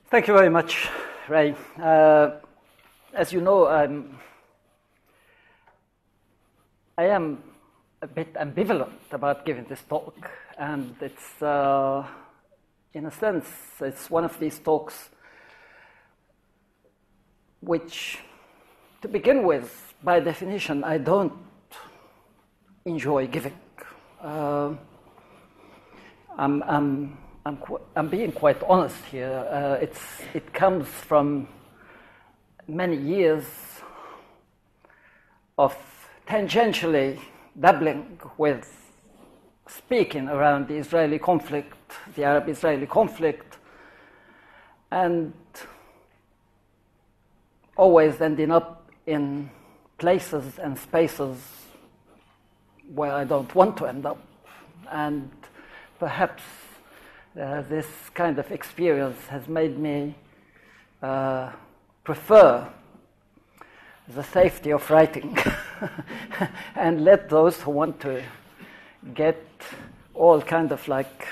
Thank you very much, Ray. As you know, I am a bit ambivalent about giving this talk, and it's, in a sense, it's one of these talks which, to begin with, by definition, I don't enjoy giving. I'm being quite honest here. It comes from many years of tangentially dabbling with speaking around the Israeli conflict, the Arab-Israeli conflict, and always ending up in places and spaces where I don't want to end up. And perhaps this kind of experience has made me prefer the safety of writing and let those who want to get all kind of like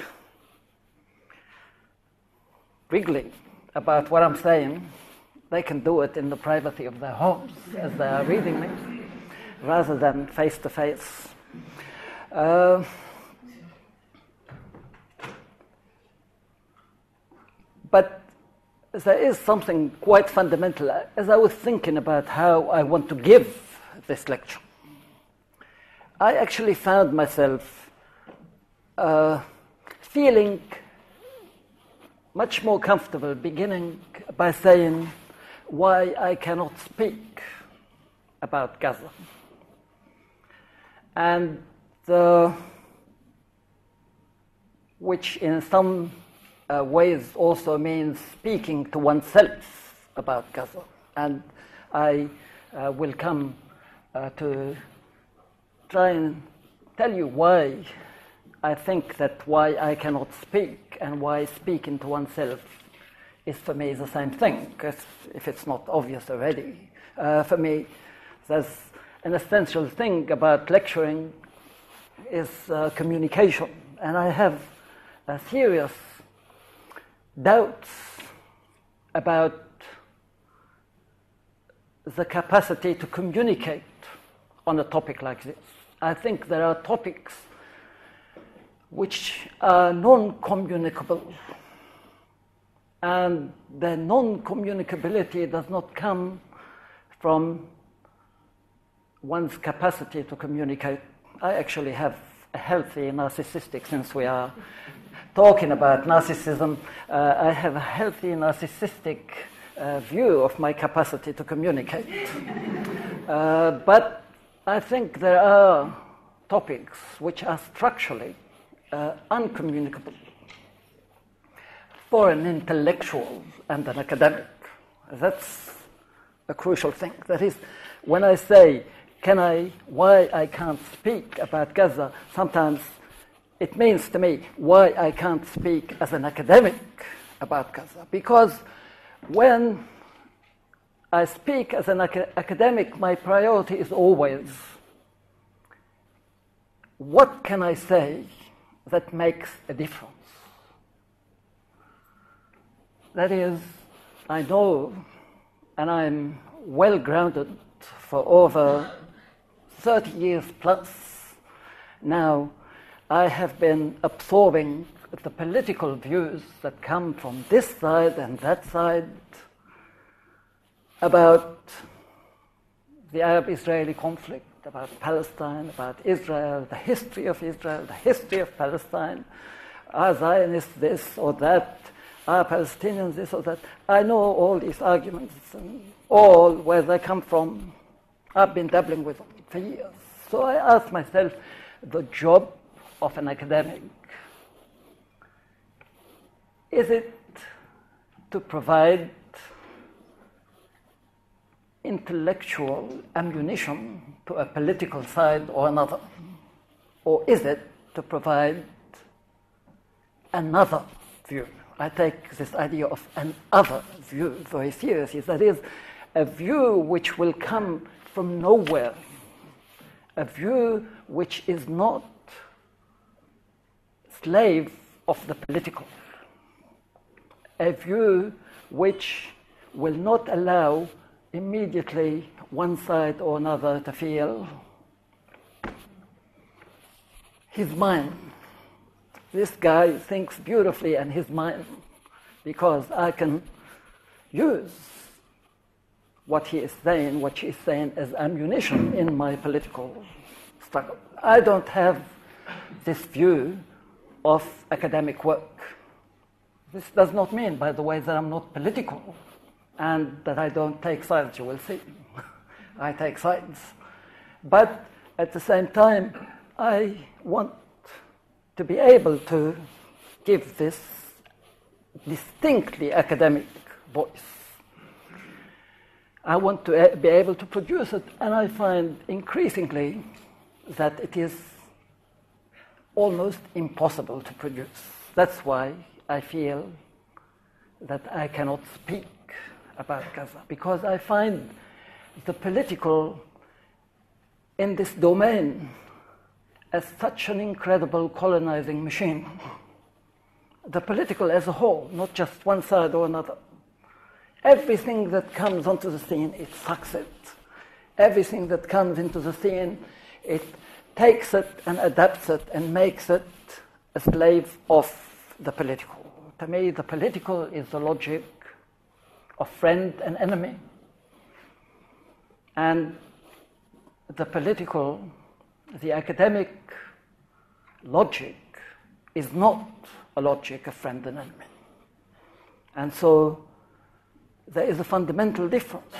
wriggling about what I'm saying, they can do it in the privacy of their homes as they are reading me, rather than face to face. But there is something quite fundamental. As I was thinking about how I want to give this lecture, I actually found myself feeling much more comfortable beginning by saying why I cannot speak about Gaza. And which in some ways also means speaking to oneself about Gaza. And I will come to try and tell you why I think that why I cannot speak and why speaking to oneself is for me the same thing, if it's not obvious already. For me, there's an essential thing about lecturing is communication. And I have a serious doubts about the capacity to communicate on a topic like this. I think there are topics which are non-communicable, and the non-communicability does not come from one's capacity to communicate. I actually have a healthy narcissistic, since we are talking about narcissism, I have a healthy narcissistic view of my capacity to communicate. But I think there are topics which are structurally uncommunicable for an intellectual and an academic. That's a crucial thing. That is, when I say, why I can't speak about Gaza, sometimes it means to me why I can't speak as an academic about Gaza. Because when I speak as an academic, my priority is always, what can I say that makes a difference? That is, I know, and I'm well grounded for over 30 years plus now, I have been absorbing the political views that come from this side and that side about the Arab-Israeli conflict, about Palestine, about Israel, the history of Palestine, are Zionists this or that, are Palestinians this or that. I know all these arguments and all where they come from. I've been dabbling with them for years. So I ask myself, the job of an academic, is it to provide intellectual ammunition to a political side or another? Or is it to provide another view? I take this idea of an other view very seriously. That is, a view which will come from nowhere, a view which is not slave of the political, a view which will not allow immediately one side or another to feel his mind. This guy thinks beautifully and his mind, because I can use what he is saying, what she is saying as ammunition in my political struggle. I don't have this view of academic work. This does not mean, by the way, that I'm not political and that I don't take sides. You will see. I take sides. But at the same time, I want to be able to give this distinctly academic voice. I want to be able to produce it, and I find increasingly that it is almost impossible to produce. That's why I feel that I cannot speak about Gaza, because I find the political in this domain as such an incredible colonizing machine. The political as a whole, not just one side or another. Everything that comes onto the scene, it sucks it. Everything that comes into the scene, it takes it and adapts it and makes it a slave of the political. To me, the political is the logic of friend and enemy. And the political, the academic logic is not a logic of friend and enemy. And so there is a fundamental difference.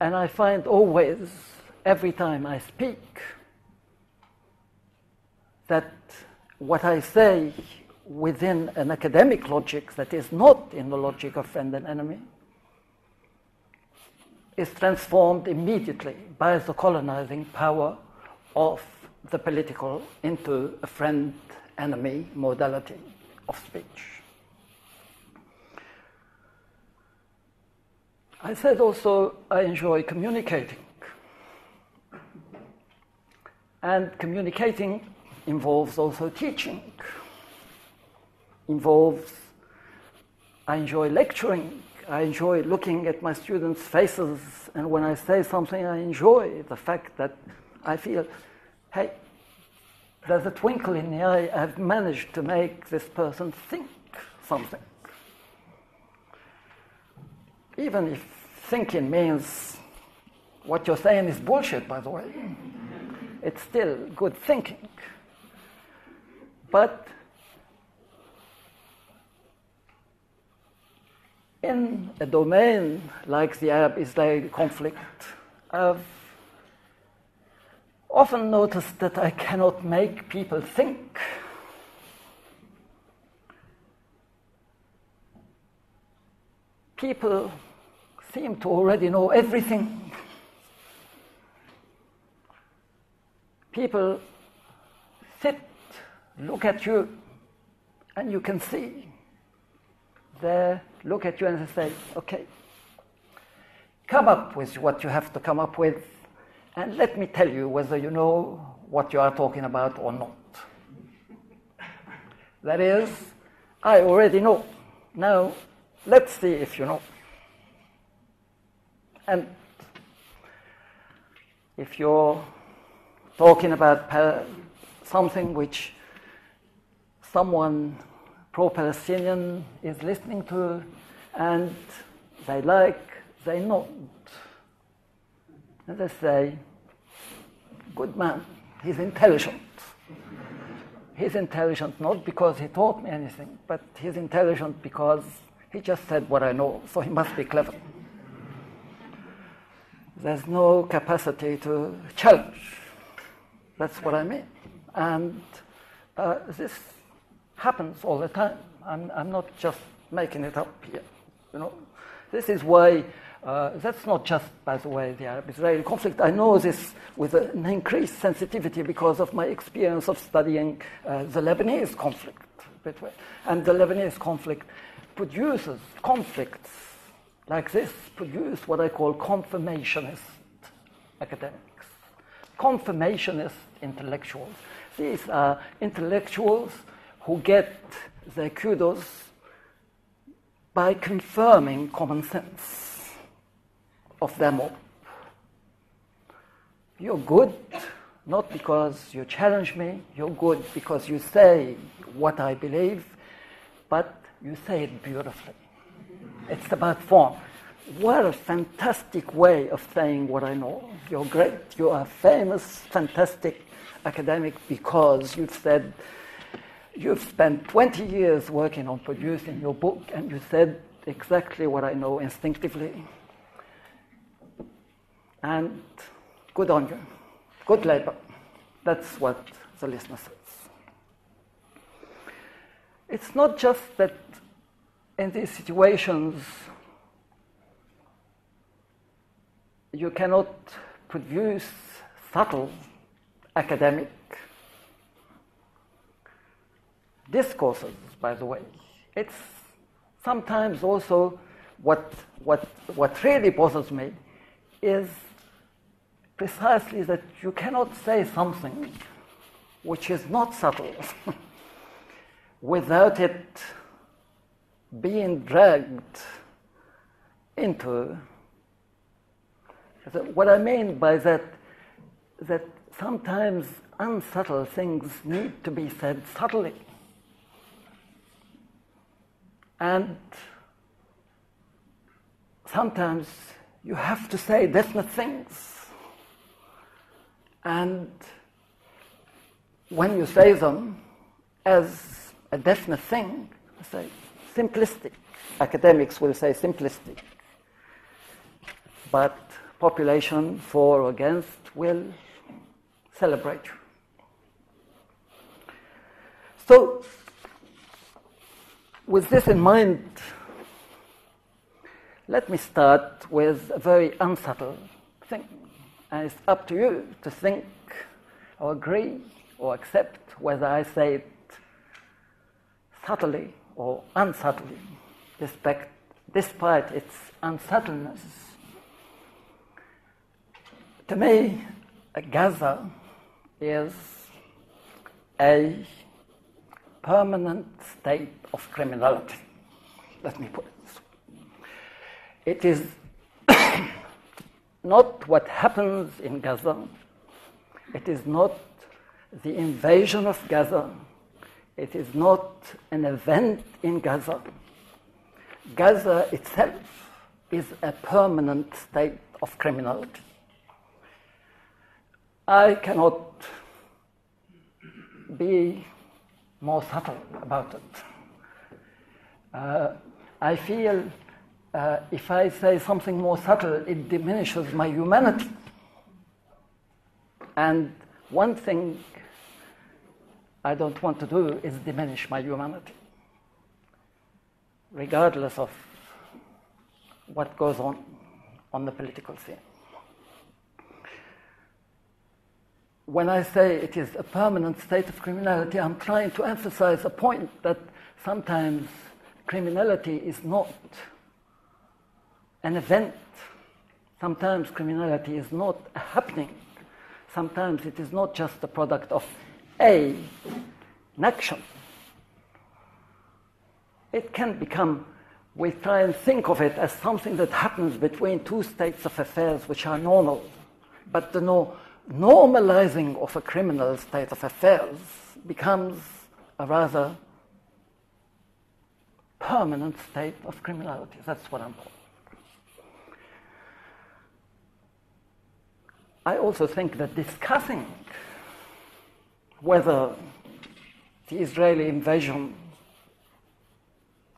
And I find always, every time I speak, that what I say within an academic logic that is not in the logic of friend and enemy is transformed immediately by the colonizing power of the political into a friend-enemy modality of speech. I said also I enjoy communicating. And communicating involves also teaching. I enjoy lecturing. I enjoy looking at my students' faces, and when I say something, I enjoy the fact that I feel, hey, there's a twinkle in the eye. I've managed to make this person think something. Even if thinking means what you're saying is bullshit, by the way, it's still good thinking. But in a domain like the Arab-Israeli conflict, I've often noticed that I cannot make people think. People seem to already know everything. People sit, look at you, and you can see. They look at you and they say, okay, come up with what you have to come up with, and let me tell you whether you know what you are talking about or not. That is, I already know. Now, let's see if you know. And if you're talking about something which someone pro-Palestinian is listening to, and they like, they nod. And they say, good man, he's intelligent. He's intelligent not because he taught me anything, but he's intelligent because he just said what I know, so he must be clever. There's no capacity to challenge. That's what I mean. And this happens all the time. I'm not just making it up here. You know, this is why. That's not just, by the way, the Arab-Israeli conflict. I know this with an increased sensitivity because of my experience of studying the Lebanese conflict. And the Lebanese conflict produces conflicts like this, produce what I call confirmationist academics, confirmationist intellectuals. These are intellectuals who get their kudos by confirming common sense of their mob. You're good, not because you challenge me, you're good because you say what I believe, but you say it beautifully. It's about form. What a fantastic way of saying what I know. You're great, you are famous, fantastic academic because you've spent 20 years working on producing your book and you said exactly what I know instinctively. And good on you. Good labor. That's what the listener says. It's not just that in these situations you cannot produce subtle academic discourses, by the way. It's sometimes also what really bothers me is precisely that you cannot say something which is not subtle without it being dragged into. What I mean by that sometimes unsubtle things need to be said subtly. And sometimes you have to say definite things. And when you say them as a definite thing, say simplistic. Academics will say simplistic. But population for or against will celebrate you. So, with this in mind, let me start with a very unsubtle thing. And it's up to you to think or agree or accept whether I say it subtly or unsubtly, despite its unsubtleness. To me, Gaza is a permanent state of criminality. Let me put it this way. It is not what happens in Gaza. It is not the invasion of Gaza. It is not an event in Gaza. Gaza itself is a permanent state of criminality. I cannot be more subtle about it. I feel if I say something more subtle, it diminishes my humanity. And one thing I don't want to do is diminish my humanity, regardless of what goes on the political scene. When I say it is a permanent state of criminality, I'm trying to emphasize a point that sometimes criminality is not an event. Sometimes criminality is not a happening. Sometimes it is not just the product of an action. It can become, we try and think of it as something that happens between two states of affairs which are normal, but the normalizing of a criminal state of affairs becomes a rather permanent state of criminality. That's what I'm talking. I also think that discussing whether the Israeli invasion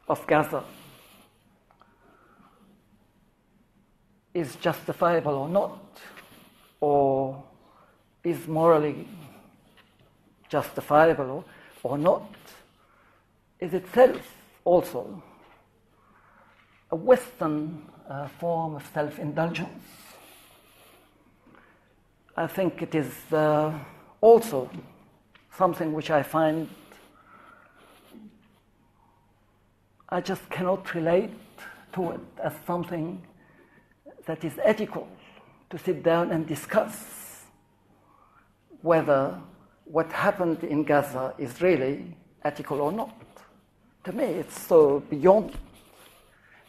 of Gaza is justifiable or not, or is morally justifiable or not, is itself also a Western form of self-indulgence. I think it is also something which I find I just cannot relate to it as something that is ethical, to sit down and discuss whether what happened in Gaza is really ethical or not. to me, it's so beyond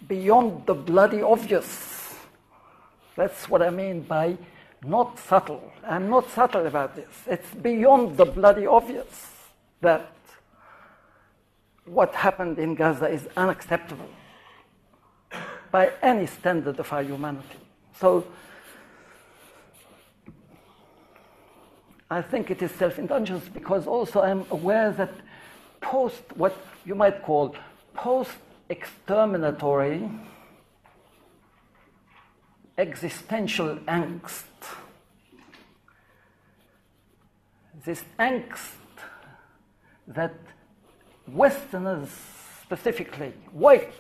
the bloody obvious. That's what I mean by not subtle. I'm not subtle about this. It's beyond the bloody obvious that what happened in Gaza is unacceptable by any standard of our humanity. So I think it is self-indulgence because also I'm aware that what you might call post-exterminatory existential angst, this angst that Westerners, specifically white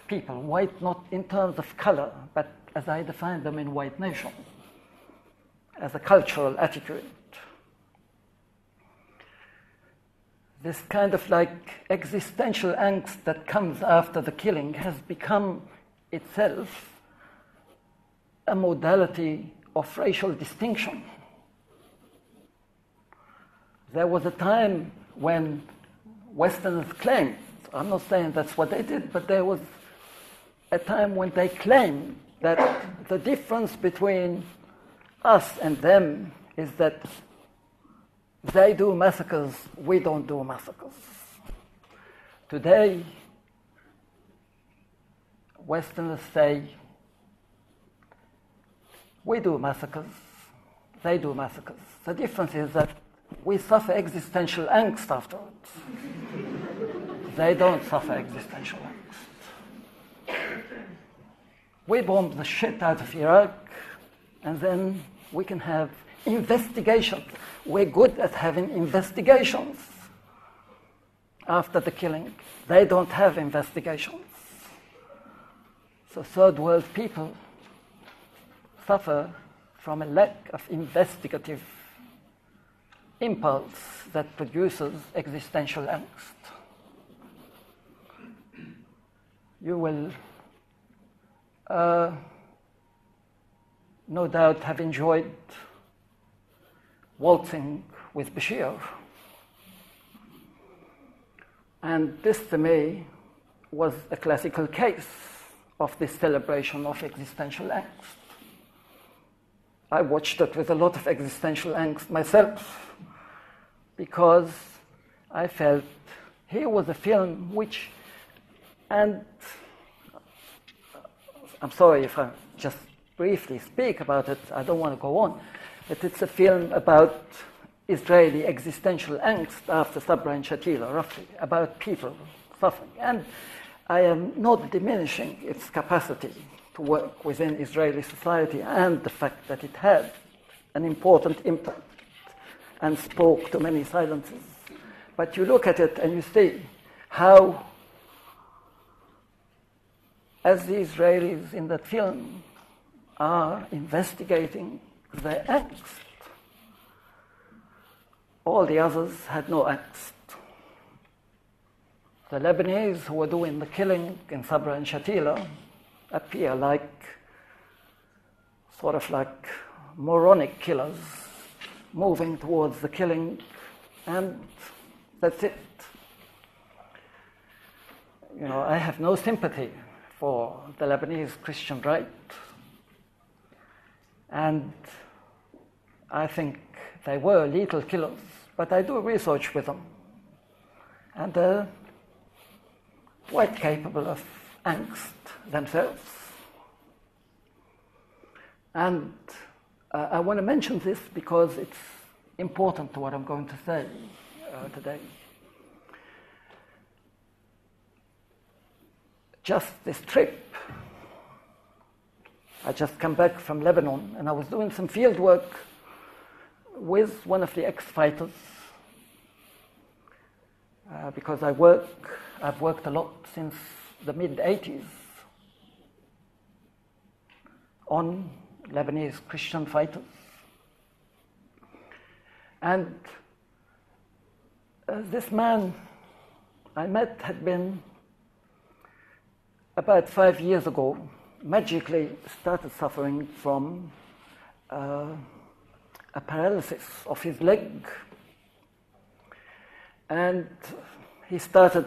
people, white not in terms of color, but as I define them in white nation, as a cultural attitude. This kind of like existential angst that comes after the killing has become itself a modality of racial distinction. There was a time when Westerners claimed, I'm not saying that's what they did, but there was a time when they claimed that the difference between us and them is that they do massacres, we don't do massacres. Today, Westerners say, we do massacres, they do massacres. The difference is that we suffer existential angst afterwards. They don't suffer existential angst. We bomb the shit out of Iraq, and then we can have investigations. We're good at having investigations after the killing. They don't have investigations. So third world people suffer from a lack of investigative impulse that produces existential angst. You will no doubt have enjoyed Waltzing with Bashir. And this, to me, was a classical case of this celebration of existential angst. I watched it with a lot of existential angst myself because I felt here was a film which, and I'm sorry if I just briefly speak about it, I don't want to go on, but it's a film about Israeli existential angst after Sabra and Shatila, roughly, about people suffering. And I am not diminishing its capacity to work within Israeli society and the fact that it had an important impact and spoke to many silences. But you look at it and you see how, as the Israelis in that film are investigating their angst, all the others had no angst. The Lebanese who were doing the killing in Sabra and Shatila appear like sort of like moronic killers moving towards the killing, and that's it. You know, I have no sympathy for the Lebanese Christian right, and I think they were lethal killers, but I do research with them, and they're quite capable of angst themselves. And I want to mention this because it's important to what I'm going to say today. Just this trip, I just come back from Lebanon and I was doing some field work with one of the ex-fighters because I've worked a lot since the mid-80s on Lebanese Christian fighters. And this man I met had been, about 5 years ago, magically started suffering from a paralysis of his leg. And he started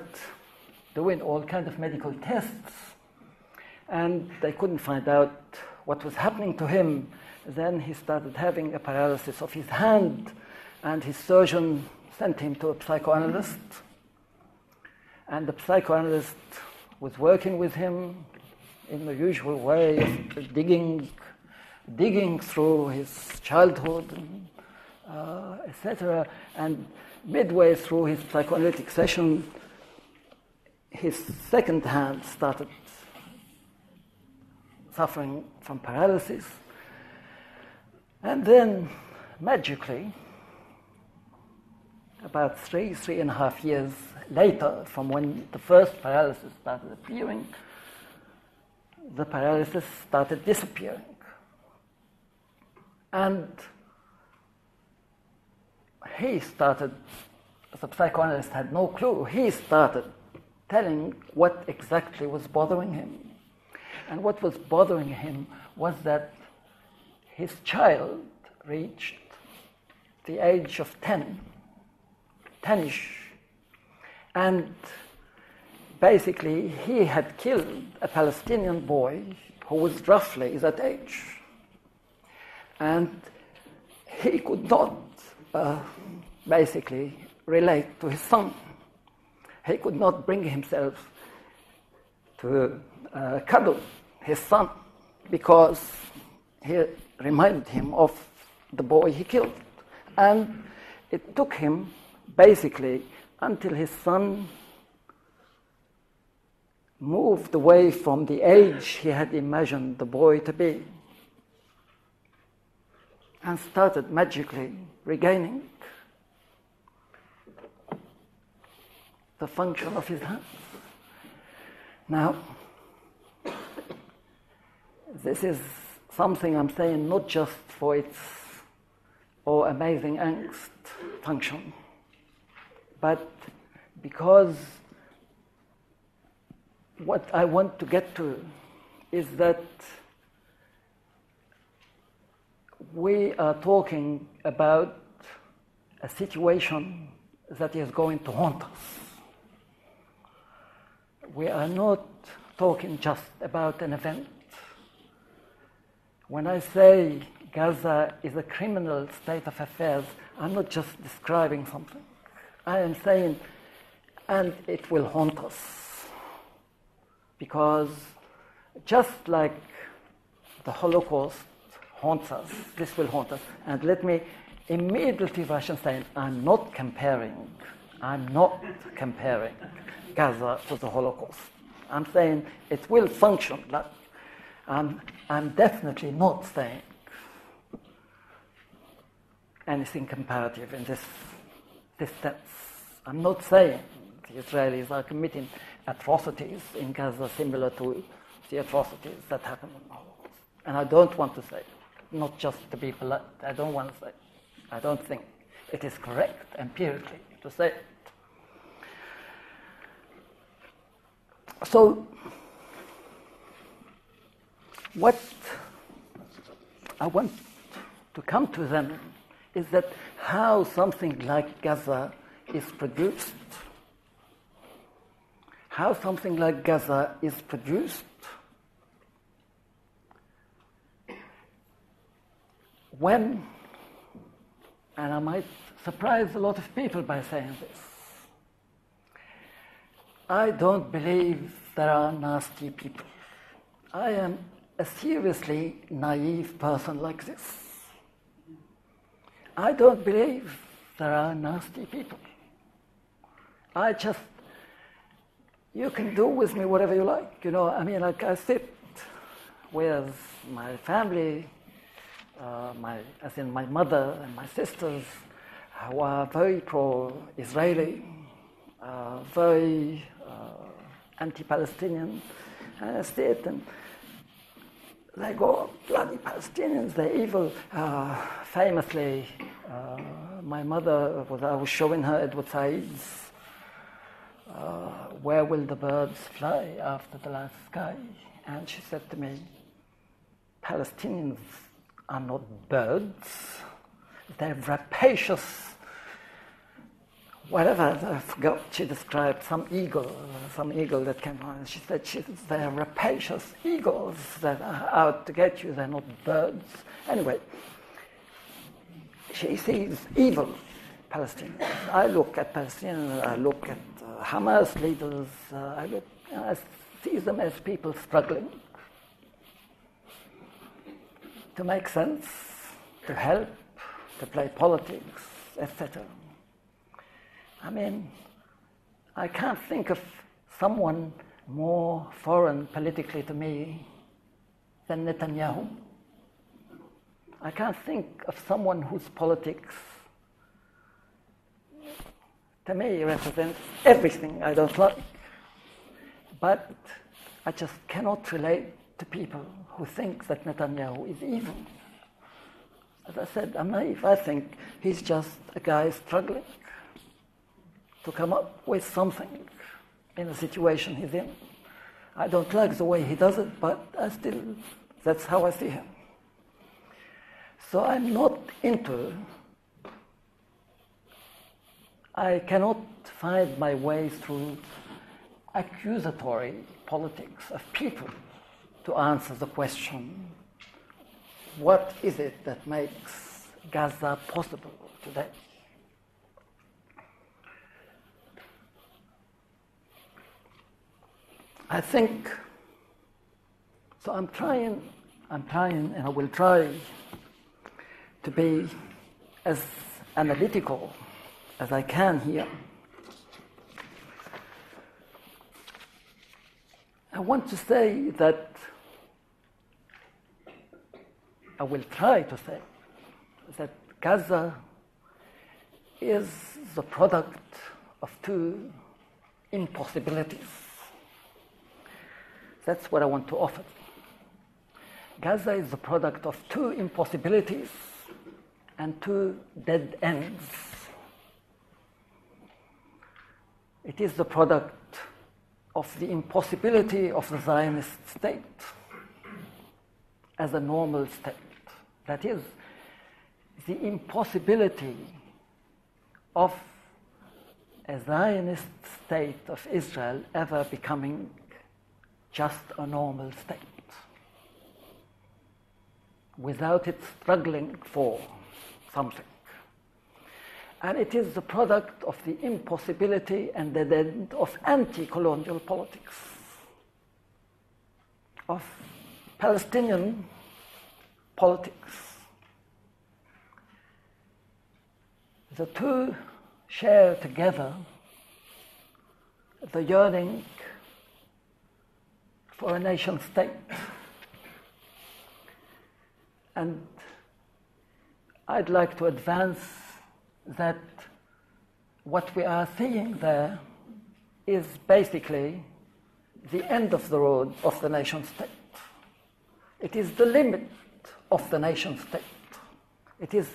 doing all kinds of medical tests, and they couldn't find out what was happening to him. Then he started having a paralysis of his hand, and his surgeon sent him to a psychoanalyst, and the psychoanalyst was working with him in the usual way, digging through his childhood, etc. And midway through his psychoanalytic session, his second hand started suffering from paralysis. And then, magically, about 3.5 years later, from when the first paralysis started appearing, the paralysis started disappearing. And he started, the psychoanalyst had no clue, he started telling what exactly was bothering him. And what was bothering him was that his child reached the age of 10-ish, and basically he had killed a Palestinian boy who was roughly that age. And he could not basically relate to his son. He could not bring himself to cuddle his son because he reminded him of the boy he killed. And it took him basically until his son moved away from the age he had imagined the boy to be and started magically regaining the function of his hands. Now, this is something I'm saying not just for its amazing angst function, but because what I want to get to is that we are talking about a situation that is going to haunt us. We are not talking just about an event. When I say Gaza is a criminal state of affairs, I'm not just describing something. I am saying, and it will haunt us. Because just like the Holocaust haunts us, this will haunt us. And let me immediately rush and say, I'm not comparing Gaza to the Holocaust. I'm saying it will function. I'm definitely not saying anything comparative in this sense. I'm not saying the Israelis are committing atrocities in Gaza similar to the atrocities that happened in the Holocaust. And I don't want to say, not just to be polite, I don't want to say, I don't think it is correct empirically to say it. So, what I want to come to then is that how something like Gaza is produced. How something like Gaza is produced when, and I might surprise a lot of people by saying this, I don't believe there are nasty people. I am a seriously naive person like this. I don't believe there are nasty people. You can do with me whatever you like, like I sit with my family, as in my mother and my sisters, who are very pro-Israeli, very anti-Palestinian, and I sit and they go, bloody Palestinians, they're evil. Famously, my mother, I was showing her Edward Said's Where Will the Birds Fly After the Last Sky? And she said to me, Palestinians are not birds, they're rapacious whatever, I forgot, she described some eagle that came on. She said they're rapacious eagles that are out to get you, they're not birds. Anyway, she sees evil Palestinians. I look at Palestinians, I look at Hamas leaders, I see them as people struggling to make sense, to help, to play politics, etc. I mean, I can't think of someone more foreign politically to me than Netanyahu. I can't think of someone whose politics, to me, represents everything I don't like. But I just cannot relate to people who think that Netanyahu is evil. As I said, I'm naive. I think he's just a guy struggling to come up with something in the situation he's in. I don't like the way he does it, but that's how I see him. So I'm not I cannot find my way through accusatory politics of people to answer the question, what is it that makes Gaza possible today? I think, so I'm trying, and I will try to be as analytical as I can here. I want to say that, I will try to say that Gaza is the product of two impossibilities. That's what I want to offer. Gaza is the product of two impossibilities and two dead ends. It is the product of the impossibility of the Zionist state as a normal state. That is, the impossibility of a Zionist state of Israel ever becoming just a normal state, without it struggling for something. And it is the product of the impossibility and the end of anti-colonial politics, of Palestinian politics. The two share together the yearning for a nation state. And I'd like to advance that what we are seeing there is basically the end of the road of the nation state. It is the limit of the nation state. It is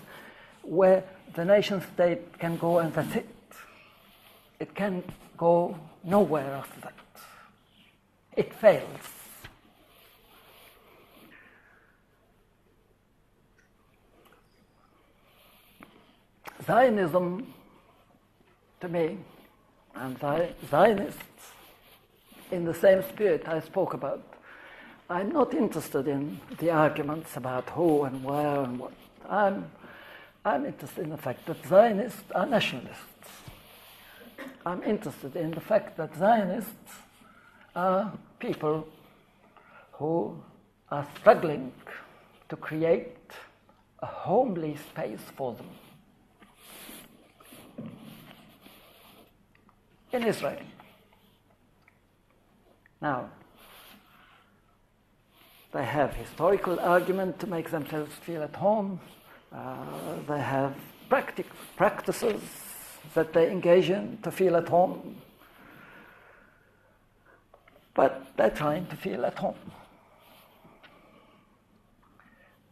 where the nation state can go and that's it. It can go nowhere after that. It fails. Zionism, to me, and Zionists, in the same spirit I spoke about, I'm not interested in the arguments about who and where and what. I'm interested in the fact that Zionists are nationalists. I'm interested in the fact that Zionists are people who are struggling to create a homely space for them in Israel. Now, they have historical argument to make themselves feel at home. They have practices that they engage in to feel at home. But they're trying to feel at home.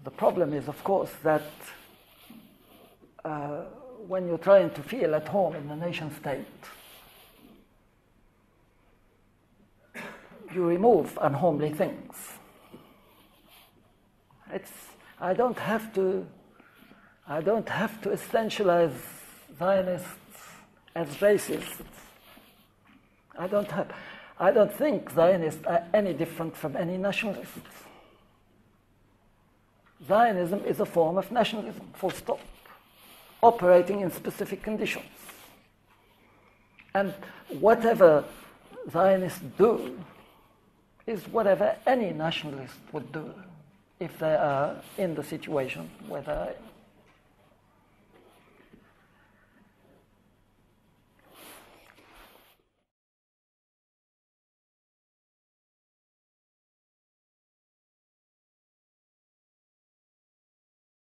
The problem is, of course, that when you're trying to feel at home in the nation state, you remove unhomely things. I don't have to essentialize Zionists as racists. I don't think Zionists are any different from any nationalists. Zionism is a form of nationalism, full stop, operating in specific conditions. And whatever Zionists do is whatever any nationalist would do if they are in the situation where they are in.